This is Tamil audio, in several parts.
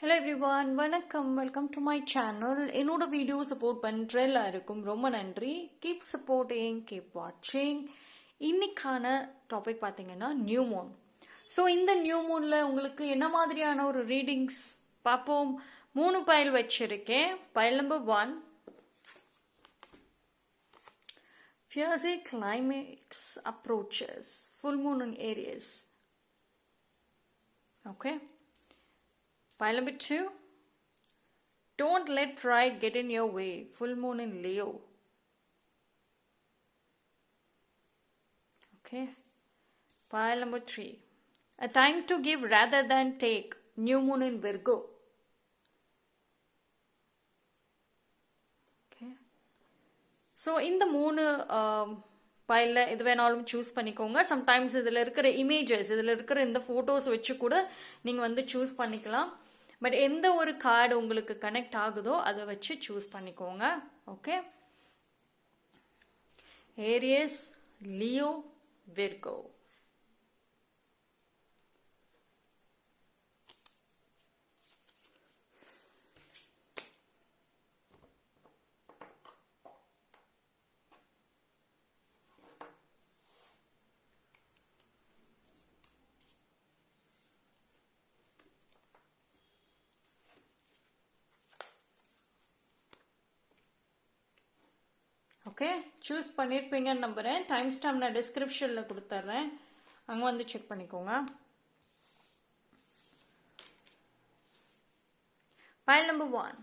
Hello everyone, வணக்கம். Welcome to my channel. என்னோட வீடியோ சப்போர்ட் பண்ணுற எல்லாருக்கும் ரொம்ப நன்றி. கீப் சப்போர்ட்டிங், கீப் வாட்சிங். இன்னைக்கான டாபிக் பார்த்தீங்கன்னா நியூ மூன். ஸோ இந்த நியூ மூனில் உங்களுக்கு என்ன மாதிரியான ஒரு ரீடிங்ஸ் பார்ப்போம். 3 பைல் வச்சிருக்கேன். File number 1, fierce climax approaches, full moon in Aries. Okay. Pile number 2, don't let pride get in your way, full moon in Leo. Okay. Pile number 3, a time to give rather than take, new moon in Virgo. Okay. So இந்த 3 பைலில் எது வேணாலும் சூஸ் பண்ணிக்கோங்க. சம்டைம்ஸ் இதில் இருக்கிற இமேஜஸ், இதில் இருக்கிற இந்த ஃபோட்டோஸ் வச்சு கூட நீங்கள் சூஸ் பண்ணிக்கலாம். பட் எந்த ஒரு கார்டு உங்களுக்கு கனெக்ட் ஆகுதோ அதை வச்சு சூஸ் பண்ணிக்கோங்க. Okay. Aries, Leo, Virgo. Okay, choose பண்ணியிருப்பீங்கன்னு நம்புகிறேன். டைம் ஸ்டாம்ப் நான் டிஸ்கிரிப்ஷனில் கொடுத்துட்றேன், அங்கே செக் பண்ணிக்கோங்க. பைல் நம்பர் 1,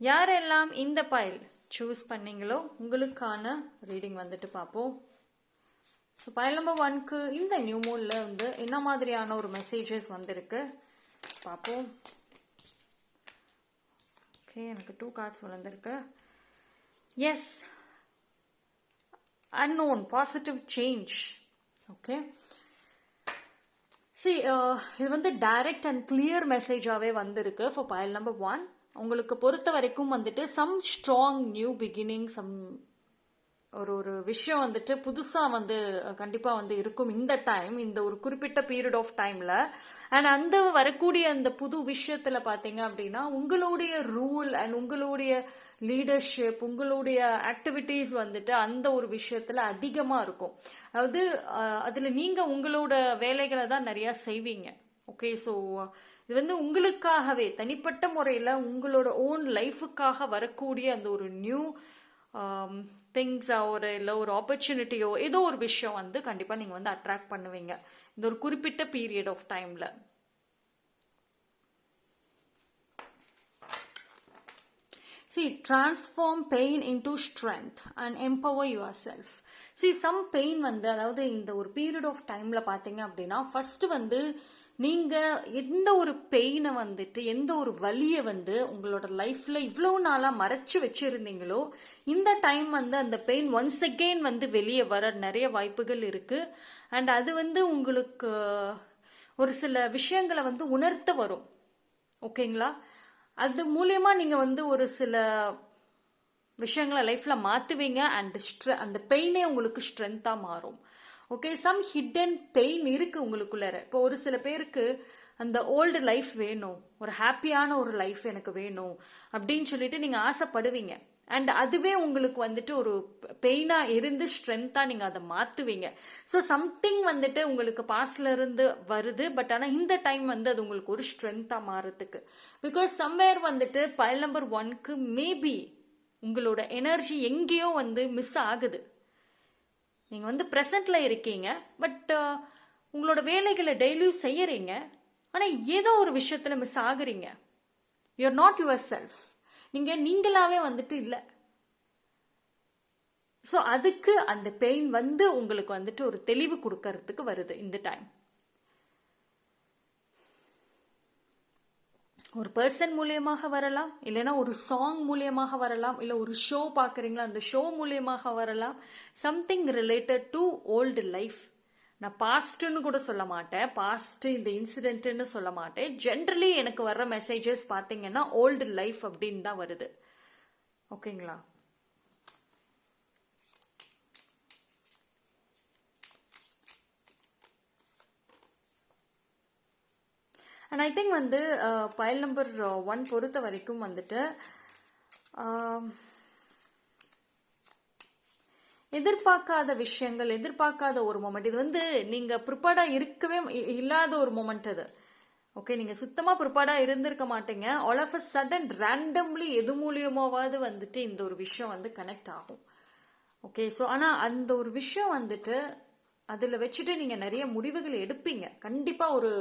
யாரெல்லாம் இந்த பைல் சூஸ் பண்ணீங்களோ உங்களுக்கான ரீடிங் பார்ப்போம். ஸோ பைல் நம்பர் 1க்கு இந்த நியூ மூனில் என்ன மாதிரியான ஒரு மெசேஜஸ் வந்திருக்கு பார்ப்போம். ஓகே, எனக்கு 2 கார்ட்ஸ் வந்திருக்கு. Yes, unknown positive change. Okay, see இது direct and clear message-ஆவே வந்திருக்கு for pile number 1. உங்களுக்கு பொறுத்த வரைக்கும் some strong new beginning, some ஒரு விஷயம் புதுசா கண்டிப்பா இருக்கும் இந்த டைம், இந்த ஒரு குறிப்பிட்ட பீரியட் ஆஃப் டைம்ல. அண்ட் அந்த வரக்கூடிய அந்த புது விஷயத்துல பாத்தீங்க அப்படின்னா உங்களுடைய ரூல் அண்ட் உங்களுடைய லீடர்ஷிப், உங்களுடைய ஆக்டிவிட்டிஸ் அந்த ஒரு விஷயத்துல அதிகமா இருக்கும். அதாவது அதுல நீங்க உங்களோட வேலைகளை தான் நிறைய செய்வீங்க. ஓகே, ஸோ இது உங்களுக்காகவே தனிப்பட்ட முறையில உங்களோட ஓன் லைஃபுக்காக வரக்கூடிய அந்த ஒரு நியூ திங்ஸா இல்லை ஒரு ஆப்பர்ச்சுனிட்டியோ ஏதோ ஒரு விஷயம் கண்டிப்பா நீங்க அட்ராக்ட் பண்ணுவீங்க இந்த ஒரு குறிப்பிட்ட பீரியட் ஆஃப் டைம்ல. See, transform pain into strength and empower yourself. See, some pain அதாவது இந்த ஒரு பீரியட் ஆஃப் டைம்ல பாத்தீங்க அப்படின்னா ஃபர்ஸ்ட் நீங்க எந்த ஒரு பெயினை எந்த ஒரு வலியை உங்களோட லைஃப்ல இவ்வளவு நாளா மறைச்சு வச்சிருந்தீங்களோ இந்த டைம் அந்த பெயின் ஒன்ஸ் அகெயின் வெளியே வர நிறைய வாய்ப்புகள் இருக்கு. அண்ட் அது உங்களுக்கு ஒரு சில விஷயங்களை உணர்த்த வரும். ஓகேங்களா, அது மூலியமா நீங்க ஒரு சில விஷயங்களை லைஃப்ல மாத்துவீங்க. அண்ட் அந்த பெயினே உங்களுக்கு ஸ்ட்ரென்த்தா மாறும். ஓகே, சம் ஹிடன் பெயின் இருக்கு உங்களுக்குள்ளார. இப்போ ஒரு சில பேருக்கு அந்த ஓல்டு லைஃப் வேணும், ஒரு ஹாப்பியான ஒரு லைஃப் எனக்கு வேணும் அப்படின்னு சொல்லிட்டு நீங்க ஆசைப்படுவீங்க. அண்ட் அதுவே உங்களுக்கு ஒரு பெயினா இருந்து ஸ்ட்ரென்த்தா நீங்க அதை மாத்துவீங்க. ஸோ சம்திங் உங்களுக்கு பாஸ்ட்ல இருந்து வருது, பட் ஆனா இந்த டைம் அது உங்களுக்கு ஒரு ஸ்ட்ரென்த்தா மாறதுக்கு. பிகாஸ் சம்வேர் பைல் நம்பர் 1க்கு மேபி உங்களோட எனர்ஜி எங்கேயோ மிஸ் ஆகுது. நீங்க ப்ரெசென்ட்ல இருக்கீங்க, பட் உங்களோட வேலைகளை டெய்லியும் செய்யறீங்க. ஆனா ஏதோ ஒரு விஷயத்துல மிஸ் ஆகுறீங்க. You're not yourself. நீங்களாவே இல்ல. ஸோ அதுக்கு அந்த பெயின் உங்களுக்கு ஒரு தெளிவு கொடுக்கறதுக்கு வருது இந்த டைம். ஒரு பர்சன் மூலியமாக வரலாம், இல்லைன்னா ஒரு சாங் மூலியமாக வரலாம், இல்லை ஒரு ஷோ பார்க்குறீங்களா அந்த ஷோ மூலியமாக வரலாம். Something related to old life. நான் பாஸ்ட்னு கூட சொல்ல மாட்டேன், பாஸ்ட் இந்த இன்சிடென்ட்னு சொல்ல மாட்டேன். ஜென்ரலி எனக்கு வர்ற மெசேஜஸ் பார்த்தீங்கன்னா ஓல்டு லைஃப் அப்படின்னு தான் வருது. ஓகேங்களா, அண்ட் ஐ திங்க் வந்து பைல் நம்பர் 1 பொறுத்த வரைக்கும் வந்துட்டு எதிர்பார்க்காத விஷயங்கள், எதிர்பார்க்காத ஒரு மொமெண்ட், இது வந்து நீங்க ப்ரிப்பேர்டா இருக்கவே இல்லாத ஒரு மொமெண்ட் அது. ஓகே, நீங்க சுத்தமா ப்ரிப்பேர்டா இருந்திருக்க மாட்டீங்க. All of a sudden randomly எது மூலியமாவது வந்துட்டு இந்த ஒரு விஷயம் வந்து கனெக்ட் ஆகும். ஓகே, ஸோ ஆனா அந்த ஒரு விஷயம் வந்துட்டு அதுல வச்சுட்டு நீங்க நிறைய முடிவுகள் எடுப்பீங்க. கண்டிப்பா ஒரு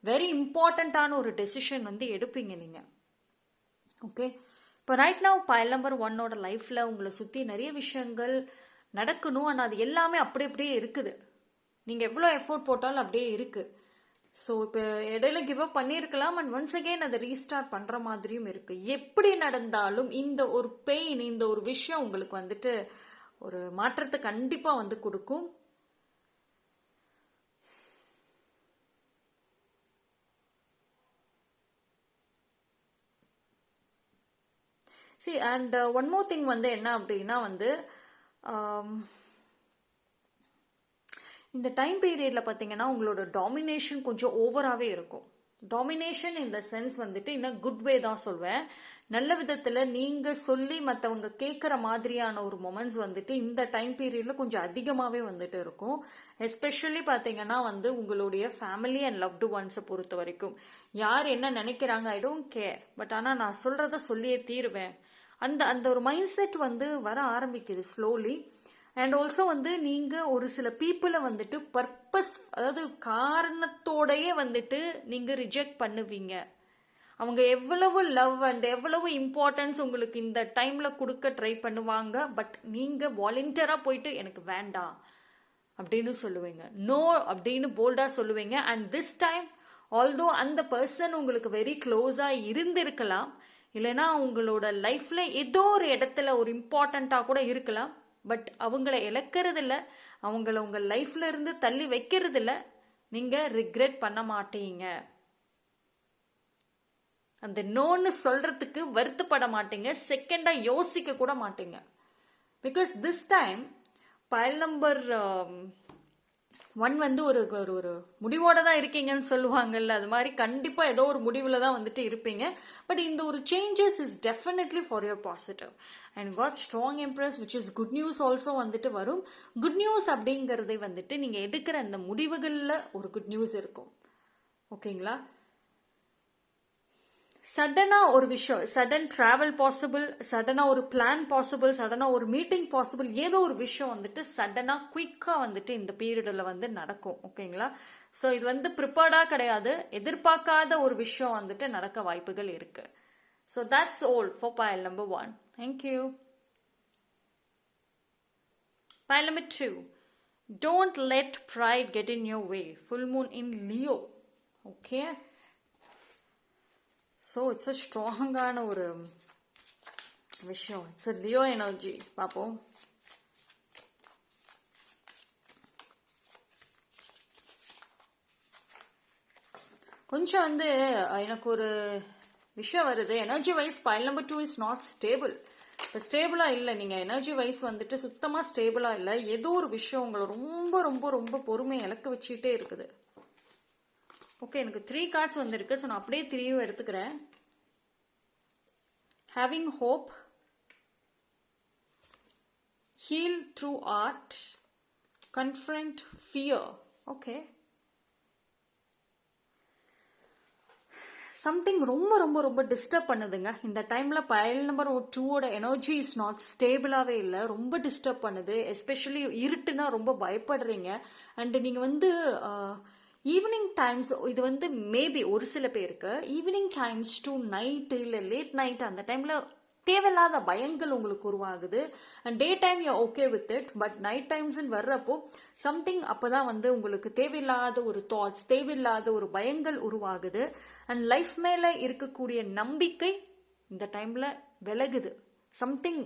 வெரி இம்பார்ட்டண்ட்டான ஒரு டெசிஷன் வந்து எடுப்பீங்க நீங்க. ஓகே, இப்போ ரைட் நவ் பைல் நம்பர் 1ஓட லைஃப்ல உங்களை சுத்தி நிறைய விஷயங்கள் நடக்கணும். ஆனால் அது எல்லாமே அப்படியே இருக்குது. நீங்க எவ்வளோ எஃபோர்ட் போட்டாலும் அப்படியே இருக்கு. ஸோ இப்போ இடையில கிவ் அப் பண்ணியிருக்கலாம் அண்ட் ஒன்ஸ் அகெயின் அதை ரீஸ்டார்ட் பண்ற மாதிரியும் இருக்கு. எப்படி நடந்தாலும் இந்த ஒரு பெயின், இந்த ஒரு விஷயம் உங்களுக்கு வந்துட்டு ஒரு மாற்றத்தை கண்டிப்பா வந்து கொடுக்கும். See, and one more thing வந்து என்ன அப்படின்னா வந்து இந்த டைம் பீரியட்ல பார்த்தீங்கன்னா உங்களோட டாமினேஷன் கொஞ்சம் ஓவராகவே இருக்கும். டாமினேஷன் இந்த சென்ஸ் வந்துட்டு இன்னும் குட் வே தான் சொல்வேன். நல்ல விதத்தில் நீங்கள் சொல்லி மற்றவங்க கேட்குற மாதிரியான ஒரு மொமெண்ட்ஸ் வந்துட்டு இந்த டைம் பீரியட்ல கொஞ்சம் அதிகமாகவே வந்துட்டு இருக்கும். எஸ்பெஷலி பார்த்தீங்கன்னா வந்து உங்களுடைய ஃபேமிலி அண்ட் லவ்டு ஒன்ஸை பொறுத்த வரைக்கும் யார் என்ன நினைக்கிறாங்க ஐ டோன்ட் கேர், பட் ஆனால் நான் சொல்கிறத சொல்லியே தீருவேன். அந்த அந்த ஒரு மைண்ட் செட் வந்து வர ஆரம்பிக்குது ஸ்லோலி. அண்ட் ஆல்சோ வந்து நீங்க ஒரு சில பீப்புளை வந்துட்டு பர்பஸ், அதாவது காரணத்தோடயே வந்துட்டு நீங்க ரிஜெக்ட் பண்ணுவீங்க. அவங்க எவ்வளவு லவ் அண்ட் எவ்வளவு இம்பார்ட்டன்ஸ் உங்களுக்கு இந்த டைம்ல கொடுக்க ட்ரை பண்ணுவாங்க, பட் நீங்க வாலண்டியரா போயிட்டு எனக்கு வேண்டாம் அப்படின்னு சொல்லுவீங்க, நோ அப்படின்னு போல்டா சொல்லுவீங்க. அண்ட் திஸ் டைம் ஆல்தோ அந்த பர்சன் உங்களுக்கு வெரி க்ளோஸா இருந்திருக்கலாம், இல்லைன்னா உங்களோட லைஃப்ல ஏதோ ஒரு இடத்துல ஒரு இம்பார்ட்டண்டா கூட இருக்கலாம், பட் அவங்கள இழக்கிறது இல்லை, அவங்கள உங்க லைஃப்ல இருந்து தள்ளி வைக்கிறது இல்லை. நீங்க ரிக்ரெட் பண்ண மாட்டீங்க. அந்த நோன்னு சொல்றதுக்கு வருத்தப்பட மாட்டீங்க, செகண்டா யோசிக்க கூட மாட்டீங்க. Because this time file number 1 வந்து ஒரு ஒரு முடிவோட தான் இருக்கீங்கன்னு சொல்லுவாங்கல்ல, அது மாதிரி கண்டிப்பா ஏதோ ஒரு முடிவுல தான் வந்துட்டு இருப்பீங்க. பட் இந்த ஒரு changes is definitely for your positive and god strong impress which is good news also வந்துட்டு வரும். குட் நியூஸ் அப்படிங்கறதை வந்துட்டு நீங்க எடுக்கிற அந்த முடிவுகள்ல ஒரு குட் நியூஸ் இருக்கும். ஓகேங்களா? சடனா ஒரு விஷயம், சடன் டிராவல் பாசிபிள், சடனா ஒரு பிளான் பாசிபிள், சடனா ஒரு மீட்டிங் பாசிபிள், ஏதோ ஒரு விஷயம் வந்துட்டு சடனா குயிக்கா வந்துட்டு இந்த பீரியட்ல வந்து நடக்கும். ஓகேங்களா? ஸோ இது வந்து ப்ரிப்பேர்டா கிடையாது, எதிர்பார்க்காத ஒரு விஷயம் வந்துட்டு நடக்க வாய்ப்புகள் இருக்கு. So that's all for pile number 1. Thank you. Pile number 2. Don't let pride get in your way. Full moon in Leo. Okay. So it's a ஸ்ட்ராங்கான ஒரு விஷயம். It's a Leo energy. பார்ப்போம். கொஞ்சம் வந்து எனக்கு ஒரு விஷயம் வருது. Energy wise pile number 2 is not stable. இப்போ ஸ்டேபிளாக இல்லை, நீங்கள் எனர்ஜி வைஸ் வந்துட்டு சுத்தமாக ஸ்டேபிளாக இல்லை. ஏதோ ஒரு விஷயம் உங்களை ரொம்ப ரொம்ப ரொம்ப பொறுமையை இழக்க வச்சுக்கிட்டே இருக்குது. ஓகே, எனக்கு 3 கார்ட்ஸ் வந்திருக்கு. ஸோ நான் அப்படியே 3யும் எடுத்துக்கிறேன். Having hope, heal through art, confront fear. Okay, something ரொம்ப ரொம்ப ரொம்ப டிஸ்டர்ப் பண்ணுதுங்க இந்த டைம்ல. பைல் நம்பர் 2ஓட எனர்ஜி இஸ் நாட் ஸ்டேபிளாகவே இல்லை, ரொம்ப டிஸ்டர்ப் பண்ணுது. எஸ்பெஷலி இருட்டுனா ரொம்ப பயப்படுறீங்க. அண்ட் நீங்கள் வந்து ஈவினிங் டைம்ஸ், இது வந்து மேபி ஒரு சில பேருக்கு ஈவினிங் டைம்ஸ் டு நைட்டு இல்லை லேட் நைட் அந்த டைமில் தேவையில்லாத பயங்கள் உங்களுக்கு உருவாகுது. And day time you okay with it, but night டைம்ஸ்ன்னு வர்றப்போ சம்திங் அப்போ தான் வந்து உங்களுக்கு தேவையில்லாத ஒரு தாட்ஸ், தேவையில்லாத ஒரு பயங்கள் உருவாகுது. அண்ட் லைஃப் மேலே இருக்கக்கூடிய நம்பிக்கை இந்த டைமில் விலகுது. சம்திங்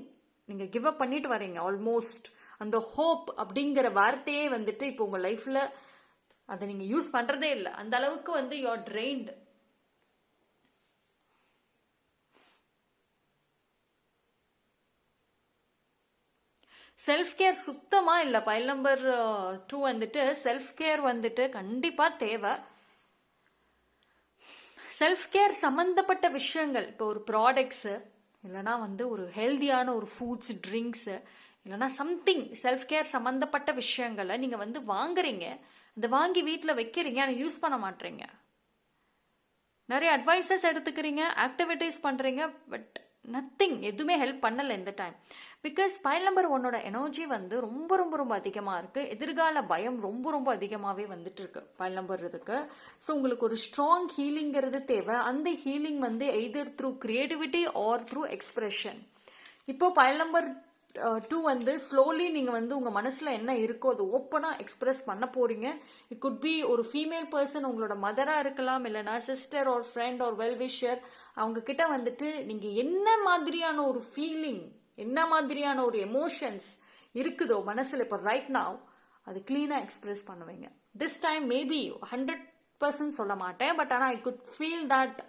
நீங்கள் கிவ் அப் பண்ணிட்டு வரீங்க ஆல்மோஸ்ட். அந்த ஹோப் அப்படிங்கிற வார்த்தையே வந்துட்டு இப்போ உங்கள் லைஃப்பில் அதை நீங்கள் யூஸ் பண்ணுறதே இல்லை. அந்த அளவுக்கு வந்து you are trained. Self care சுத்தமாக இல்லை. பைல் நம்பர் 2 வந்துட்டு செல்ஃப் கேர் வந்துட்டு கண்டிப்பாக தேவை. செல்ஃப் கேர் சம்மந்தப்பட்ட விஷயங்கள், இப்போ ஒரு ப்ராடக்ட்ஸு, இல்லைனா வந்து ஒரு ஹெல்தியான ஒரு ஃபுட்ஸ் ட்ரிங்க்ஸு, இல்லைனா சம்திங் செல்ஃப் கேர் சம்மந்தப்பட்ட விஷயங்களை நீங்கள் வந்து வாங்குறீங்க, அதை வாங்கி வீட்டில் வைக்கிறீங்க, ஆனால் யூஸ் பண்ண மாட்டீங்க. நிறைய அட்வைசஸ் எடுத்துக்கிறீங்க, ஆக்டிவிட்டீஸ் பண்ணுறீங்க, பட் நத்திங், எதுவுமே ஹெல்ப் பண்ணலை இந்த டைம். பிகாஸ் பைல் நம்பர் 1ஓட எனர்ஜி வந்து ரொம்ப ரொம்ப ரொம்ப அதிகமாக இருக்குது. எதிர்கால பயம் ரொம்ப ரொம்ப அதிகமாகவே வந்துட்டு இருக்கு பைல் நம்பர் இதுக்கு. ஸோ உங்களுக்கு ஒரு ஸ்ட்ராங் ஹீலிங்கிறது தேவை. அந்த ஹீலிங் வந்து either through creativity or through expression. இப்போ பைல் நம்பர் 2 வந்து ஸ்லோலி நீங்கள் வந்து உங்கள் மனசில் என்ன இருக்கோ அது ஓப்பனாக எக்ஸ்பிரஸ் பண்ண போகிறீங்க. இட் குட் பி ஒரு ஃபீமேல் பர்சன், உங்களோட மதராக இருக்கலாம், இல்லைனா சிஸ்டர் ஒரு ஃப்ரெண்ட் ஒரு வெல்விஷர். அவங்க கிட்ட வந்துட்டு நீங்கள் என்ன மாதிரியான ஒரு ஃபீலிங், என்ன மாதிரியான ஒரு எமோஷன்ஸ் இருக்குதோ மனசில் இப்போ ரைட் நாவ், அது கிளீனாக எக்ஸ்பிரஸ் பண்ணுவீங்க. திஸ் டைம் மேபி 100% சொல்ல மாட்டேன், பட் ஆனால் I could feel that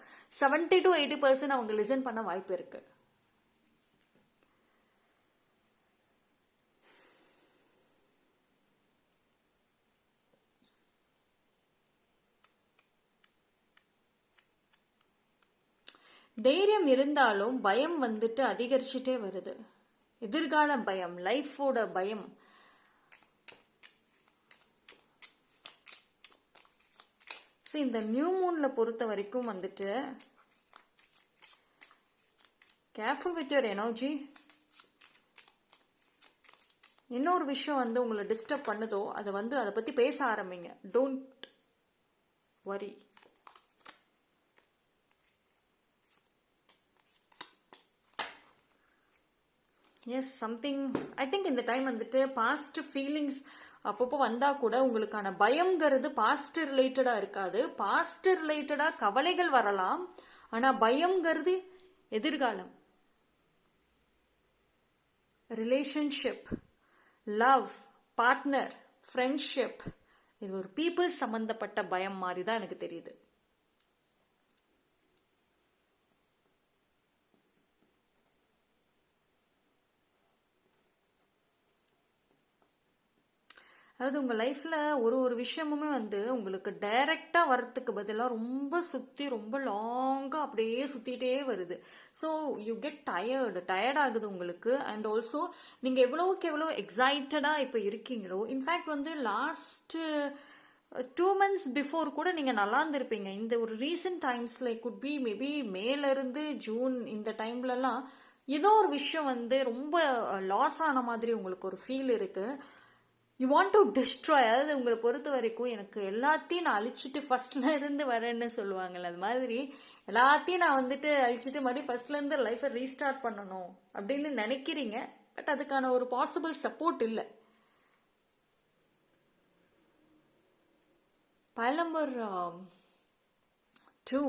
70 to 80% அவங்க லிசன் பண்ண வாய்ப்பு இருக்குது. தைரியம் இருந்தாலும் பயம் வந்துட்டு அதிகரிச்சுட்டே வருது. எதிர்கால பயம், லைஃபோட பயம். ஸோ இந்த நியூ மூனில் பொறுத்த வரைக்கும் வந்துட்டு கேர்ஃபுல் வித் யுவர் எனர்ஜி. இன்னொரு விஷயம் வந்து உங்களை டிஸ்டர்ப் பண்ணுதோ அதை பற்றி பேச ஆரம்பிங்க. Don't worry. Yes, something I think இந்த டைம் வந்துட்டு பாஸ்ட் ஃபீலிங்ஸ் அப்பப்போ வந்தால் கூட உங்களுக்கான பயம்ங்கிறது பாஸ்ட் ரிலேட்டடாக இருக்காது. பாஸ்ட் ரிலேட்டடாக கவலைகள் வரலாம், ஆனால் பயம்ங்கிறது எதிர்காலம். ரிலேஷன்ஷிப், லவ், பார்ட்னர், ஃப்ரெண்ட்ஷிப், இது ஒரு பீப்புள் சம்மந்தப்பட்ட பயம் மாதிரி தான் எனக்கு தெரியுது. அதாவது உங்கள் லைஃப்பில் ஒரு விஷயமுமே வந்து உங்களுக்கு டைரெக்டாக வர்றதுக்கு பதிலாக ரொம்ப சுற்றி ரொம்ப லாங்காக அப்படியே சுற்றிட்டே வருது. ஸோ யூ கெட் டயர்ட் ஆகுது உங்களுக்கு. அண்ட் ஆல்சோ நீங்கள் எவ்வளோவுக்கு எவ்வளோ எக்ஸைட்டடாக இப்போ இருக்கீங்களோ, இன்ஃபேக்ட் வந்து லாஸ்ட்டு 2 months பிஃபோர் கூட நீங்கள் நல்லா இருந்திருப்பீங்க. இந்த ஒரு ரீசெண்ட் டைம்ஸில் குட் பி மேபி மேலேருந்து ஜூன் இந்த டைம்லலாம் ஏதோ ஒரு விஷயம் வந்து ரொம்ப லாஸ் ஆன மாதிரி உங்களுக்கு ஒரு ஃபீல் இருக்குது. You want to destroy. அதாவது உங்களை பொறுத்த வரைக்கும் எனக்கு எல்லாத்தையும் நான் அழிச்சிட்டு ஃபர்ஸ்ட்ல இருந்து வரேன்னு சொல்லுவாங்கல்ல, அது மாதிரி எல்லாத்தையும் நான் வந்துட்டு அழிச்சிட்டு மறுபடியும் ஃபர்ஸ்ட்ல இருந்து லைஃபை ரீஸ்டார்ட் பண்ணணும் அப்படின்னு நினைக்கிறீங்க. பட் அதுக்கான ஒரு பாசிபிள் சப்போர்ட் இல்லை. Pile number 2,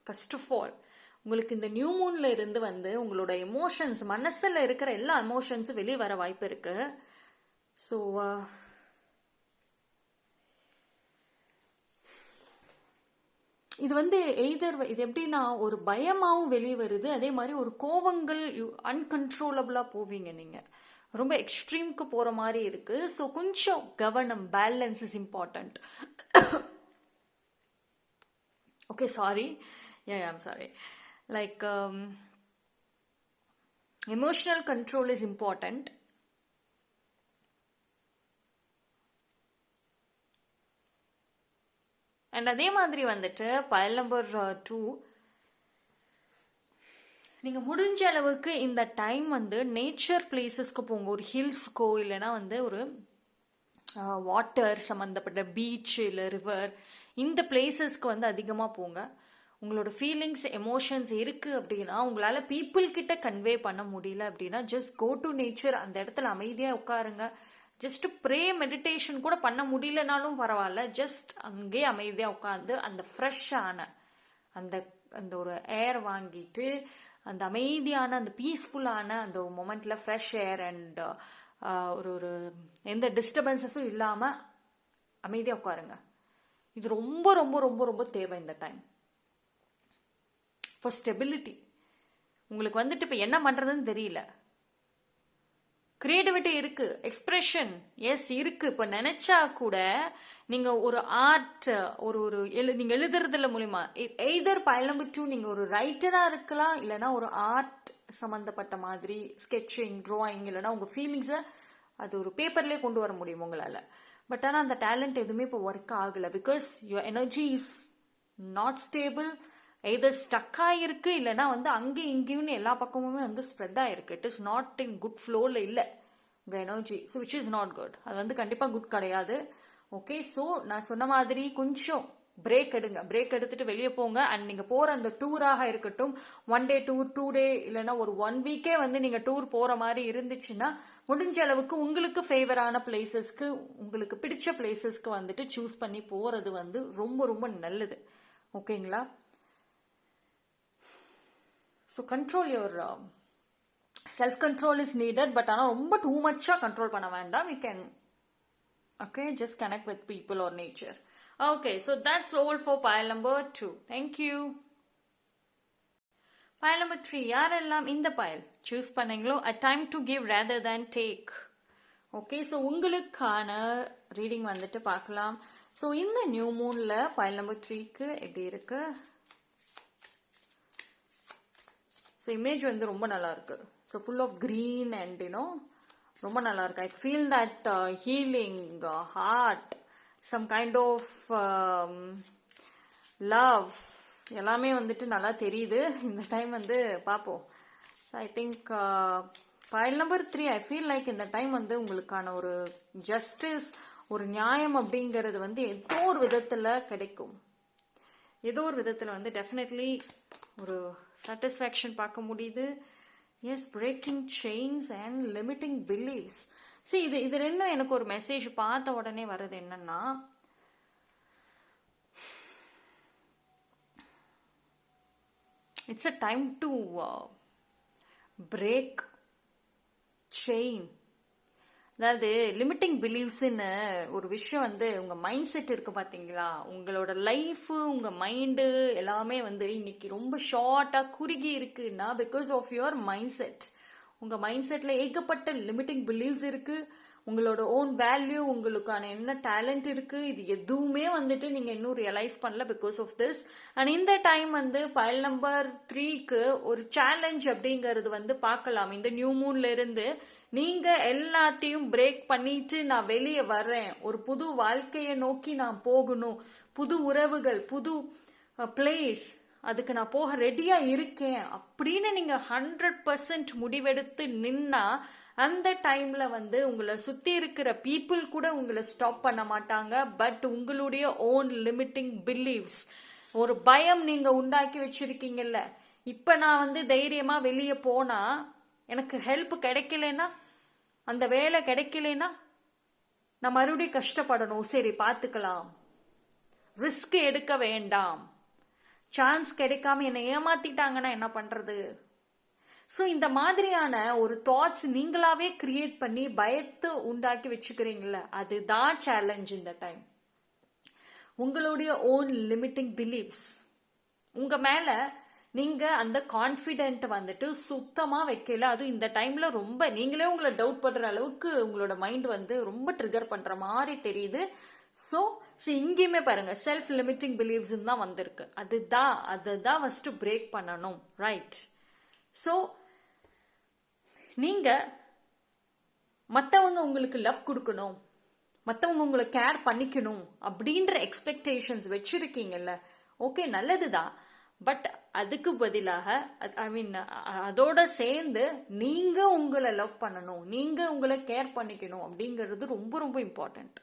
first of all உங்களுக்கு இந்த நியூ மூன்ல இருந்து வந்து உங்களோட எமோஷன்ஸ், மனசில் இருக்கிற எல்லா எமோஷன்ஸும் வெளியே வர வாய்ப்பு இருக்கு. ஸோ இது வந்து இது எப்படின்னா ஒரு பயமாகவும் வெளியே வருது, அதே மாதிரி ஒரு கோவங்கள் அன்கன்ட்ரோலபிளாக போவீங்க நீங்கள், ரொம்ப எக்ஸ்ட்ரீம்க்கு போகிற மாதிரி இருக்கு. ஸோ கொஞ்சம் கவனம், balance is important. Okay, sorry, I'm sorry. Like emotional control is important. And அதே மாதிரி வந்துட்டு பைல் நம்பர் 2, நீங்கள் முடிஞ்ச அளவுக்கு இந்த டைம் வந்து நேச்சர் பிளேசஸ்க்கு போங்க. ஒரு ஹில்ஸ்க்கோ இல்லைன்னா வந்து ஒரு வாட்டர் சம்மந்தப்பட்ட பீச் இல்லை ரிவர், இந்த பிளேசஸ்க்கு வந்து அதிகமாக போங்க. உங்களோட ஃபீலிங்ஸ், எமோஷன்ஸ் இருக்குது அப்படின்னா, உங்களால் பீப்புள் கிட்ட கன்வே பண்ண முடியல அப்படின்னா, ஜஸ்ட் கோ டு நேச்சர். அந்த இடத்துல அமைதியாக உட்காருங்க. ஜஸ்ட் ப்ரே, மெடிடேஷன் கூட பண்ண முடியலனாலும் பரவாயில்ல, ஜஸ்ட் அங்கேயே அமைதியாக உட்காந்து அந்த ஃப்ரெஷ்ஷான அந்த அந்த ஒரு ஏர் வாங்கிட்டு, அந்த அமைதியான அந்த பீஸ்ஃபுல்லான அந்த மொமெண்ட்டில் ஃப்ரெஷ் ஏர் அண்ட் ஒரு எந்த டிஸ்டர்பன்ஸஸும் இல்லாமல் அமைதியாக உட்காருங்க. இது ரொம்ப ரொம்ப ரொம்ப ரொம்ப தேவை இந்த டைம் ஃபார் ஸ்டெபிலிட்டி. உங்களுக்கு வந்துட்டு இப்போ என்ன பண்ணுறதுன்னு தெரியல, கிரியேட்டிவிட்டி இருக்கு, எக்ஸ்பிரஷன் எஸ் இருக்கு. இப்போ நினைச்சா கூட நீங்க ஒரு ஆர்ட், ஒரு ஒரு நீங்க எழுதுறதுல மூலியமா எய்தர் பைல் நம்பர் 2 நீங்க ஒரு ரைட்டரா இருக்கலாம், இல்லைன்னா ஒரு ஆர்ட் சம்பந்தப்பட்ட மாதிரி ஸ்கெட்சிங், டிராயிங், இல்லைன்னா உங்க ஃபீலிங்ஸை அது ஒரு பேப்பர்லேயே கொண்டு வர முடியும் உங்களால. பட் ஆனால் அந்த டேலண்ட் எதுவுமே இப்போ ஒர்க் ஆகலை. Because your energy is not stable, either stuck ஆகிருக்கு, இல்லைன்னா வந்து அங்கே இங்கேயும் எல்லா பக்கமுமே வந்து ஸ்ப்ரெட் ஆகிருக்கு. It is not in good ஃப்ளோவில் இல்லை உங்கள் energy. So which is not good. அது வந்து கண்டிப்பாக குட் கிடையாது. ஓகே, ஸோ நான் சொன்ன மாதிரி கொஞ்சம் பிரேக் எடுங்க. பிரேக் எடுத்துட்டு வெளியே போங்க. அண்ட் நீங்கள் போகிற அந்த டூராக இருக்கட்டும், 1 டே டூர், 2 டே, இல்லைன்னா ஒரு 1 வீக்கே வந்து நீங்கள் டூர் போகிற மாதிரி இருந்துச்சுன்னா முடிஞ்ச அளவுக்கு உங்களுக்கு ஃபேவரான பிளேசஸ்க்கு, உங்களுக்கு பிடிச்ச பிளேசஸ்க்கு வந்துட்டு சூஸ் பண்ணி போகிறது வந்து ரொம்ப ரொம்ப நல்லது. ஓகேங்களா? So control yourself control is needed. But ஆனால் ரொம்ப டூ மச்சாக கண்ட்ரோல் பண்ண வேண்டாம். We can just connect with people or nature. Okay, so that's all for pile number 2. Thank you. Pile number 3, யாரெல்லாம் இந்த pile choose பண்ணீங்களோ, a time to give rather than take. Okay, so உங்களுக்கான ரீடிங் வந்துட்டு பார்க்கலாம். ஸோ இந்த நியூ மூன்ல pile number 3க்கு எப்படி இருக்கு? ஸோ இமேஜ் வந்து ரொம்ப நல்லா இருக்கு. So full of green and ரொம்ப நல்லா இருக்கு. I feel that healing, heart, some kind of love எல்லாமே வந்துட்டு நல்லா தெரியுது. இந்த டைம் வந்து பார்ப்போம். So I think pile number 3, I feel like இந்த டைம் வந்து உங்களுக்கான ஒரு ஜஸ்டிஸ், ஒரு நியாயம் அப்படிங்கிறது வந்து ஏதோ ஒரு விதத்தில் கிடைக்கும். ஏதோ ஒரு விதத்தில் வந்து டெஃபினெட்லி ஒரு சாட்டிஸ்ஃபேக்ஷன் பார்க்க முடியுது. Yes, breaking chains and limiting beliefs. சரி, இது ரெண்டும் எனக்கு ஒரு மெசேஜ் பார்த்த உடனே வர்றது என்னன்னா, it's a time to break chain. அதாவது லிமிட்டிங் பிலீவ்ஸ்ன்னு ஒரு விஷயம் வந்து உங்கள் மைண்ட் செட் இருக்குது பார்த்தீங்களா? உங்களோட லைஃபு, உங்கள் மைண்டு எல்லாமே வந்து இன்னைக்கு ரொம்ப ஷார்ட்டாக குறுகி இருக்குன்னா because of your mind set. உங்கள் மைண்ட் செட்டில் ஏகப்பட்ட லிமிட்டிங் பிலீவ்ஸ் இருக்குது. உங்களோட ஓன் வேல்யூ, உங்களுக்கான என்ன டேலண்ட் இருக்குது, இது எதுவுமே வந்துட்டு நீங்கள் இன்னும் ரியலைஸ் பண்ணல பிகாஸ் ஆஃப் திஸ். அண்ட் இந்த டைம் வந்து பைல் நம்பர் 3க்கு ஒரு சேலஞ்ச் அப்படிங்கிறது வந்து பார்க்கலாம். இந்த நியூ மூன்ல இருந்து நீங்க எல்லாத்தையும் பிரேக் பண்ணிட்டு நான் வெளியே வர்றேன், ஒரு புது வாழ்க்கையை நோக்கி நான் போகணும், புது உறவுகள், புது பிளேஸ், அதுக்கு நான் போக ரெடியா இருக்கேன் அப்படின்னு நீங்க 100% முடிவெடுத்து நின்னா அந்த டைம்ல வந்து உங்களை சுத்தி இருக்கிற பீப்புள் கூட உங்களை ஸ்டாப் பண்ண மாட்டாங்க. பட் உங்களுடைய ஓன் லிமிட்டிங் பிலீவ்ஸ், ஒரு பயம் நீங்க உண்டாக்கி வச்சிருக்கீங்கல்ல, இப்ப நான் வந்து தைரியமா வெளியே போனா எனக்கு ஹெல்ப் கிடைக்கலன்னா, அந்த வேலை கிடைக்கலனா நான் மறுபடியும் கஷ்டப்படணும், சரி பார்த்துக்கலாம், ரிஸ்க் எடுக்க வேண்டாம், சான்ஸ் கிடைக்காம என்னை ஏமாத்திட்டாங்கன்னா என்ன பண்றது? ஸோ இந்த மாதிரியான ஒரு தாட்ஸ் நீங்களாவே கிரியேட் பண்ணி பயத்தை உண்டாக்கி வச்சுக்கிறீங்கள, அதுதான் சேலஞ்ச் இந்த டைம். உங்களுடைய ஓன் லிமிட்டிங் பிலீவ்ஸ், உங்க மேல நீங்க அந்த கான்ஃபிடென்ட் வந்துட்டு சுத்தமா வைக்கல. அது இந்த டைம்ல ரொம்ப நீங்களே உங்களை டவுட் பண்ற அளவுக்கு உங்களோட மைண்ட் வந்து ரொம்ப ட்ரிகர் பண்ற மாதிரி தெரியுது. ஸோ இங்கேயுமே பாருங்க, செல்ஃப் லிமிட்டிங் பிலீவ்ஸ் தான் வந்திருக்கு. அதுதான் ஃபர்ஸ்ட் பிரேக் பண்ணணும், ரைட்? ஸோ நீங்க மற்றவங்க உங்களுக்கு லவ் கொடுக்கணும், மற்றவங்க உங்களை கேர் பண்ணிக்கணும் அப்படின்ற எக்ஸ்பெக்டேஷன்ஸ் வச்சிருக்கீங்கல்ல, ஓகே நல்லதுதான். பட் அதுக்கு பதிலாக ஐ மீன் அதோட சேர்ந்து நீங்க உங்களை லவ் பண்ணணும், நீங்க உங்களை கேர் பண்ணிக்கணும் அப்படிங்கிறது ரொம்ப ரொம்ப இம்பார்ட்டன்ட்.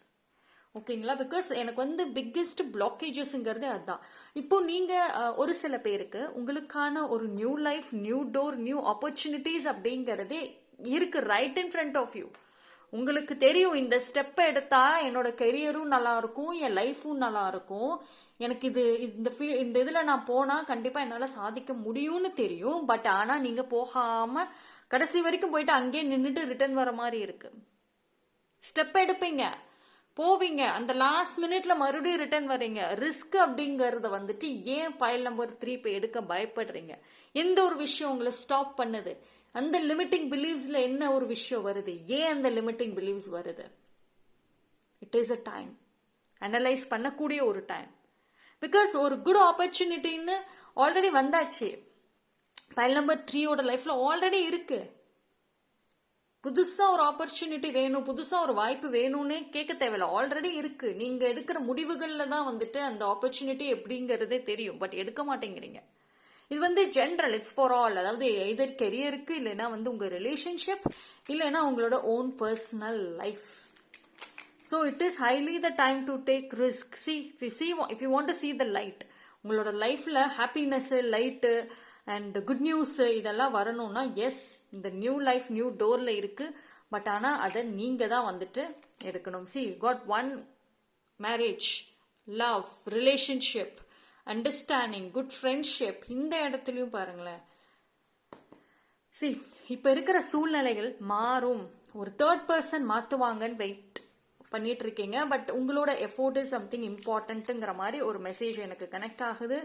ஓகேங்களா? பிகாஸ் எனக்கு வந்து பிக்கெஸ்ட் பிளாக்கேஜஸ்ங்கிறது அதுதான். இப்போ நீங்க ஒரு சில பேருக்கு உங்களுக்கான ஒரு new life, new door, new opportunities அப்படிங்கிறதே இருக்கு right in front of you. உங்களுக்கு தெரியும் இந்த ஸ்டெப்பை எடுத்தா என்னோட கெரியரும் நல்லா இருக்கும், என் லைஃபும் நல்லா இருக்கும், எனக்கு இந்த இதில் நான் போனால் கண்டிப்பாக என்னால் சாதிக்க முடியும்னு தெரியும். பட் ஆனால் நீங்கள் போகாமல் கடைசி வரைக்கும் போயிட்டு அங்கேயே நின்றுட்டு ரிட்டர்ன் வர மாதிரி இருக்கு. ஸ்டெப் எடுப்பீங்க, போவீங்க, அந்த லாஸ்ட் மினிட்ல மறுபடியும் ரிட்டர்ன் வரீங்க. ரிஸ்க் அப்படிங்கறத வந்துட்டு ஏன் பைல் நம்பர் 3 இப்போ எடுக்க பயப்படுறீங்க? எந்த ஒரு விஷயம் உங்களை ஸ்டாப் பண்ணுது? அந்த லிமிட்டிங் பிலீவ்ஸ்ல என்ன ஒரு விஷயம் வருது? ஏன் அந்த லிமிட்டிங் பிலீவ்ஸ் வருது? It is a time, analyse பண்ணக்கூடிய ஒரு டைம். பிகாஸ் ஒரு குட் ஆப்பர்ச்சுனிட்டின்னு ஆல்ரெடி வந்தாச்சு. பைல் நம்பர் 3 லைஃப்ல ஆல்ரெடி இருக்கு. புதுசா ஒரு ஆப்பர்ச்சுனிட்டி வேணும், புதுசா ஒரு வாய்ப்பு வேணும்னே கேட்க தேவையில்ல, ஆல்ரெடி இருக்கு. நீங்க எடுக்கிற முடிவுகள்ல தான் வந்துட்டு அந்த ஆப்பர்ச்சுனிட்டி எப்படிங்கிறதே தெரியும், பட் எடுக்க மாட்டேங்கிறீங்க. இது வந்து ஜென்ரல், இட்ஸ் ஃபார் ஆல். அதாவது எதர் கெரியருக்கு, இல்லைன்னா வந்து உங்க ரிலேஷன்ஷிப், இல்லைன்னா உங்களோட own personal life. So it is highly the time to take risk. If you want to see the light, உங்களோட லைஃப்ல happiness, light and good news இதெல்லாம் வரணும்னா எஸ், இந்த நியூ லைஃப் நியூ டோர்ல இருக்கு. பட் ஆனால் அதை நீங்க தான் வந்துட்டு எடுக்கணும். Got one marriage, love, relationship, understanding, good friendship. இந்த இடத்துலையும் பாருங்களேன், இப்போ இருக்கிற சூழ்நிலைகள் மாறும், ஒரு தேர்ட் பர்சன் மாற்றுவாங்கன்னு வெயிட் பண்ணிட்டு இருக்கீங்க. பட் உங்களோட எஃபோர்ட் இஸ் சம்திங் இம்பார்ட்டன்ட்டுங்கிற மாதிரி ஒரு மெசேஜ் எனக்கு கனெக்ட் ஆகுது.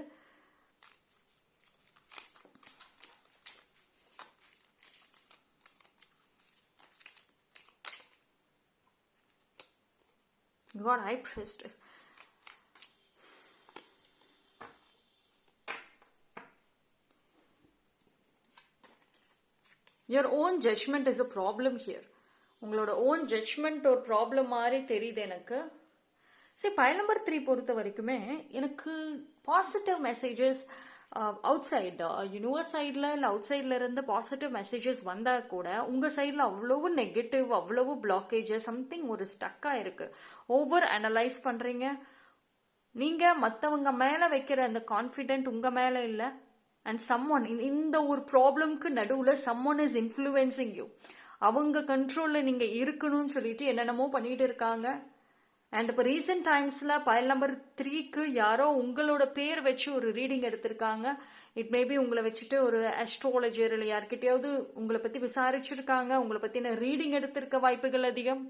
God, High Priestess. Your own judgment is a problem here. உங்களோட ஓன் ஜட்ஜ்மெண்ட் ஒரு ப்ராப்ளம் மாதிரி தெரியுது எனக்கு. பைல் நம்பர் 3 பொறுத்த வரைக்குமே எனக்கு positive messages out side, universe சைடில் இல்லை அவுட் சைடில் இருந்து பாசிட்டிவ் மெசேஜஸ் வந்தால் கூட உங்கள் சைடில் அவ்வளவு நெகட்டிவ், அவ்வளவு பிளாக்கேஜஸ், சம்திங் ஒரு ஸ்டக்காக இருக்கு. ஓவர் அனலைஸ் பண்ணுறீங்க. நீங்கள் மற்றவங்க மேலே வைக்கிற அந்த கான்ஃபிடென்ட் உங்கள் மேலே இல்லை. அண்ட் சம்மொன், இந்த ஒரு ப்ராப்ளம்க்கு நடுவில் சம்மொன் இஸ் இன்ஃப்ளூயன்சிங் யூ. அவங்க கண்ட்ரோலில் நீங்கள் இருக்கணும்னு சொல்லிட்டு என்னென்னமோ பண்ணிட்டு இருக்காங்க. அண்ட் இப்போ ரீசெண்ட் டைம்ஸில் பைல் நம்பர் 3க்கு யாரோ உங்களோட பேர் வச்சு ஒரு ரீடிங் எடுத்திருக்காங்க. இட் மேபி உங்களை வச்சுட்டு ஒரு அஸ்ட்ராலஜர் இல்லை யார்கிட்டயாவது உங்களை பற்றி விசாரிச்சிருக்காங்க, உங்களை பற்றின ரீடிங் எடுத்திருக்க வாய்ப்புகள் அதிகம்.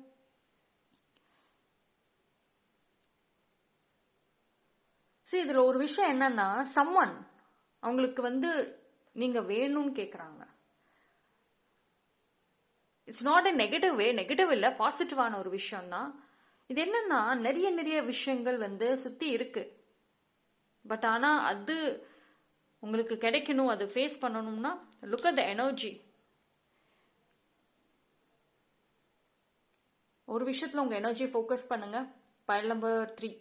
இதில் ஒரு விஷயம் என்னன்னா, சம்மன் அவங்களுக்கு வந்து நீங்கள் வேணும்னு கேட்குறாங்க. It's not a negative way, negative இல்லை, பாசிட்டிவான ஒரு விஷயம் தான். இது என்னன்னா, நிறைய நிறைய விஷயங்கள் வந்து சுற்றி இருக்கு. பட் ஆனால் அது உங்களுக்கு கிடைக்கணும், அது ஃபேஸ் பண்ணணும்னா லுக் அட் த எனர்ஜி. ஒரு விஷயத்தில் உங்கள் எனர்ஜி ஃபோக்கஸ் பண்ணுங்க. Pile number 3.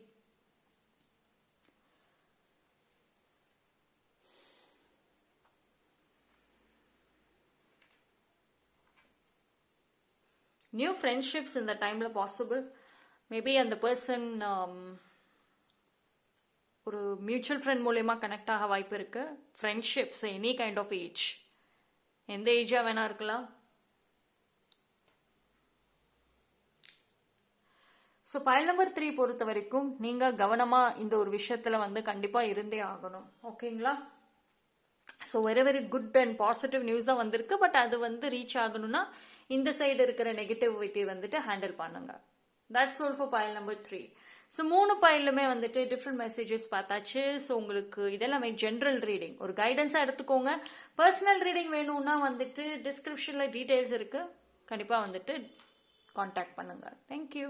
நியூ ஃப்ரெண்ட்ஷிப்ஸ் இந்த டைமில் பாசிபிள். மேபி அந்த பர்சன் ஒரு மியூச்சுவல் ஃப்ரெண்ட் மூலயமா கனெக்ட் ஆக வாய்ப்பு இருக்கு. Friendships any kind of age, எந்த ஏஜாக வேணா இருக்கலாம். பைல் நம்பர் 3 பொறுத்த வரைக்கும் நீங்கள் கவனமாக இந்த ஒரு விஷயத்தில் வந்து கண்டிப்பாக இருந்தே ஆகணும். ஓகேங்களா? Very very good and positive news தான் வந்திருக்கு. பட் அது வந்து ரீச் ஆகணும்னா இந்த சைடு இருக்கிற நெகட்டிவிட்டி வந்துட்டு ஹேண்டில் பண்ணுங்க. That's all for file number 3. 3 பைலுமே வந்துட்டு டிஃப்ரெண்ட் மெசேஜஸ் பார்த்தாச்சு. உங்களுக்கு இதெல்லாமே ஜென்ரல் ரீடிங், ஒரு கைடன்ஸாக எடுத்துக்கோங்க. பர்சனல் ரீடிங் வேணும்னா வந்துட்டு டிஸ்கிரிப்ஷனில் டீட்டெயில்ஸ் இருக்கு, கண்டிப்பாக வந்துட்டு கான்டாக்ட் பண்ணுங்க. தேங்க்யூ.